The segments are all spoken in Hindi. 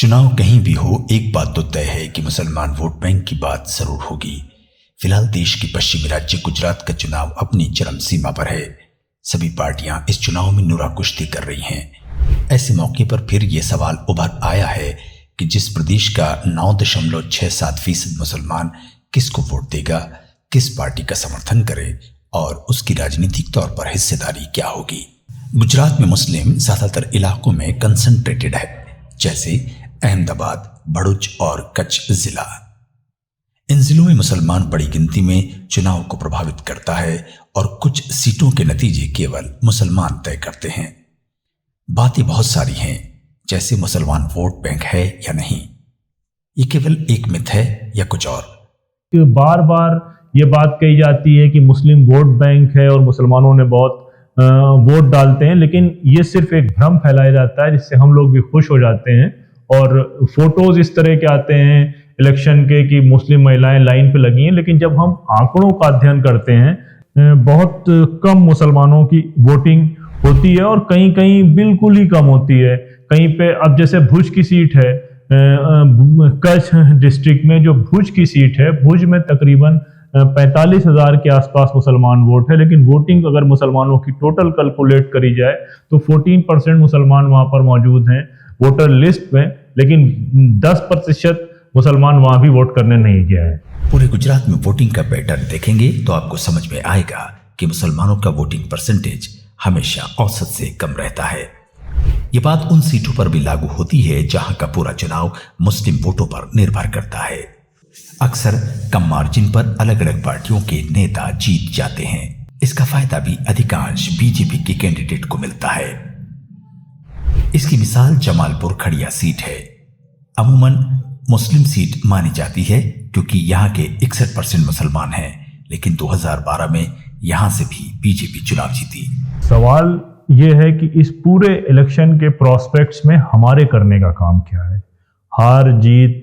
चुनाव कहीं भी हो, एक बात तो तय है कि मुसलमान वोट बैंक की बात जरूर होगी। फिलहाल देश के पश्चिमी राज्य गुजरात का चुनाव अपनी चरम सीमा पर है। सभी पार्टियां इस चुनाव में नुरा कुश्ती कर रही हैं। ऐसे मौके पर फिर यह सवाल उभर आया है कि जिस प्रदेश का 9.67% मुसलमान किसको वोट देगा, किस पार्टी का समर्थन करे और उसकी राजनीतिक तौर पर हिस्सेदारी क्या होगी। गुजरात में मुस्लिम ज्यादातर इलाकों में कंसंट्रेटेड है, जैसे अहमदाबाद, भरूच और कच्छ जिला। इन जिलों में मुसलमान बड़ी गिनती में चुनाव को प्रभावित करता है और कुछ सीटों के नतीजे केवल मुसलमान तय करते हैं। बातें बहुत सारी हैं, जैसे मुसलमान वोट बैंक है या नहीं, ये केवल एक मिथ है या कुछ और। बार बार ये बात कही जाती है कि मुस्लिम वोट बैंक है और मुसलमानों ने बहुत वोट डालते हैं, लेकिन ये सिर्फ एक भ्रम फैलाया जाता है जिससे हम लोग भी खुश हो जाते हैं। और फोटोज इस तरह के आते हैं इलेक्शन के कि मुस्लिम महिलाएं लाइन पे लगी हैं, लेकिन जब हम आंकड़ों का अध्ययन करते हैं बहुत कम मुसलमानों की वोटिंग होती है और कहीं कहीं बिल्कुल ही कम होती है। कहीं पे अब जैसे भुज की सीट है, कच्छ डिस्ट्रिक्ट में जो भुज की सीट है, भुज में तकरीबन 45,000 के आसपास मुसलमान वोट है, लेकिन वोटिंग अगर मुसलमानों की टोटल कैलकुलेट करी जाए तो 14% मुसलमान वहां पर मौजूद हैं वोटर लिस्ट में, लेकिन 10% मुसलमान वहां भी वोट करने नहीं गया है। पूरे गुजरात में वोटिंग का पैटर्न देखेंगे तो आपको समझ में आएगा कि मुसलमानों का वोटिंग परसेंटेज हमेशा औसत से कम रहता है। ये बात उन सीटों पर भी लागू होती है जहां का पूरा चुनाव मुस्लिम वोटों पर निर्भर करता है। अक्सर कम मार्जिन पर अलग अलग पार्टियों के नेता जीत जाते हैं। इसका फायदा भी अधिकांश बीजेपी के कैंडिडेट को मिलता है। इसकी मिसाल जमालपुर खड़िया सीट है। अमूमन मुस्लिम सीट मानी जाती है क्योंकि यहाँ के 61% मुसलमान हैं, लेकिन 2012 में यहाँ से भी बीजेपी चुनाव जीती। सवाल ये है कि इस पूरे इलेक्शन के प्रोस्पेक्ट्स में हमारे करने का काम क्या है। हार जीत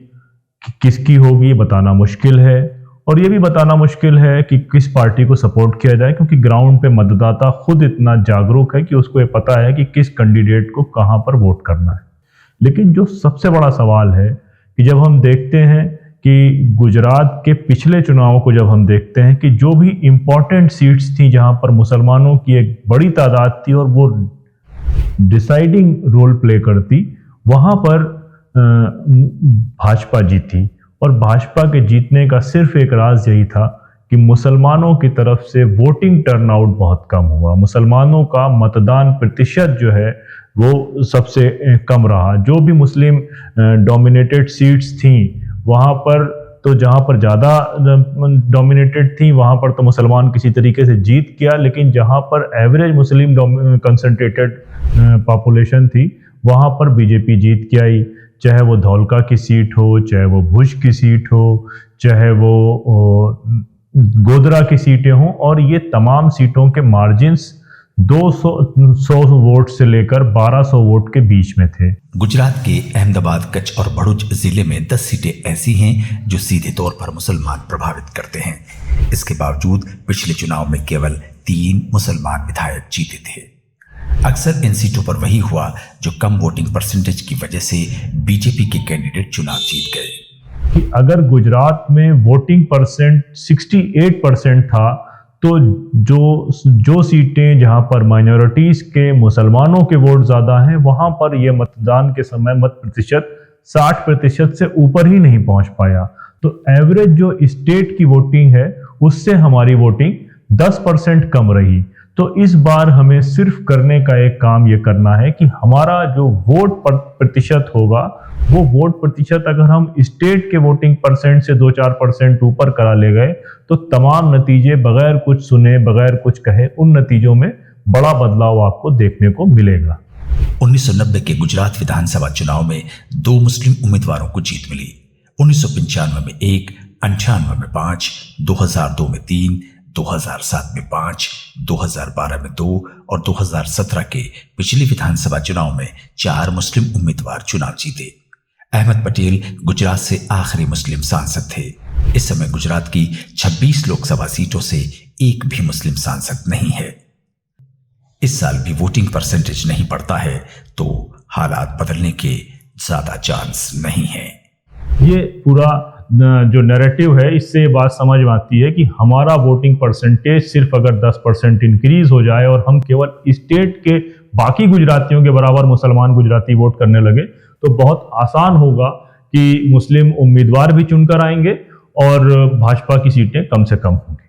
किसकी होगी बताना मुश्किल है, और ये भी बताना मुश्किल है कि किस पार्टी को सपोर्ट किया जाए, क्योंकि ग्राउंड पे मतदाता खुद इतना जागरूक है कि उसको ये पता है कि किस कैंडिडेट को कहां पर वोट करना है। लेकिन जो सबसे बड़ा सवाल है कि जब हम देखते हैं कि गुजरात के पिछले चुनावों को जब हम देखते हैं कि जो भी इम्पोर्टेंट सीट्स थी जहां पर मुसलमानों की एक बड़ी तादाद थी और वो डिसाइडिंग रोल प्ले करती, वहां पर भाजपा जीती। और भाजपा के जीतने का सिर्फ एक राज यही था कि मुसलमानों की तरफ से वोटिंग टर्नआउट बहुत कम हुआ। मुसलमानों का मतदान प्रतिशत जो है वो सबसे कम रहा। जो भी मुस्लिम डोमिनेटेड सीट्स थी वहाँ पर तो जहाँ पर ज़्यादा डोमिनेटेड थी वहाँ पर तो मुसलमान किसी तरीके से जीत गया, लेकिन जहाँ पर एवरेज मुस्लिम कंसंट्रेटेड पॉपुलेशन थी वहाँ पर बीजेपी जीत के आई। चाहे वो धौलका की सीट हो, चाहे वो भुज की सीट हो, चाहे वो गोधरा की सीटें हों, और ये तमाम सीटों के मार्जिन्स 200 वोट से लेकर 1200 वोट के बीच में थे। गुजरात के अहमदाबाद, कच्छ और भरूच जिले में 10 सीटें ऐसी हैं जो सीधे तौर पर मुसलमान प्रभावित करते हैं। इसके बावजूद पिछले चुनाव में केवल 3 मुसलमान विधायक जीते थे। अक्सर इन सीटों पर वही हुआ जो कम वोटिंग परसेंटेज की वजह से बीजेपी के कैंडिडेट चुनाव जीत गए। कि अगर गुजरात में वोटिंग परसेंट 68% था तो जो सीटें जहां पर माइनॉरिटीज के मुसलमानों के वोट ज्यादा हैं वहां पर यह मतदान के समय मत प्रतिशत 60% से ऊपर ही नहीं पहुंच पाया। तो एवरेज जो स्टेट की वोटिंग है उससे हमारी वोटिंग 10% कम रही। तो इस बार हमें सिर्फ करने का एक काम ये करना है कि हमारा जो वोट प्रतिशत होगा वो वोट प्रतिशत अगर हम स्टेट के वोटिंग परसेंट से 2-4% ऊपर करा ले गए तो तमाम नतीजे बगैर कुछ सुने, बगैर कुछ कहे, उन नतीजों में बड़ा बदलाव आपको देखने को मिलेगा। 1990 के गुजरात विधानसभा चुनाव में 2 मुस्लिम उम्मीदवारों को जीत मिली। 1995 में 1, 98 में 5, 2002 में 3, 2007 में 5, 2012 में 2 और 2017 के पिछले विधानसभा चुनाव में 4 मुस्लिम उम्मीदवार चुनाव जीते। अहमद पटेल गुजरात से आखिरी मुस्लिम सांसद थे। इस समय गुजरात की 26 लोकसभा सीटों से एक भी मुस्लिम सांसद नहीं है। इस साल भी वोटिंग परसेंटेज नहीं बढ़ता है तो हालात बदलने के ज्यादा चांस नहीं है। ये पूरा जो नैरेटिव है, इससे ये बात समझ में आती है कि हमारा वोटिंग परसेंटेज सिर्फ अगर 10% इंक्रीज हो जाए और हम केवल स्टेट के बाकी गुजरातियों के बराबर मुसलमान गुजराती वोट करने लगे तो बहुत आसान होगा कि मुस्लिम उम्मीदवार भी चुनकर आएंगे और भाजपा की सीटें कम से कम होंगी।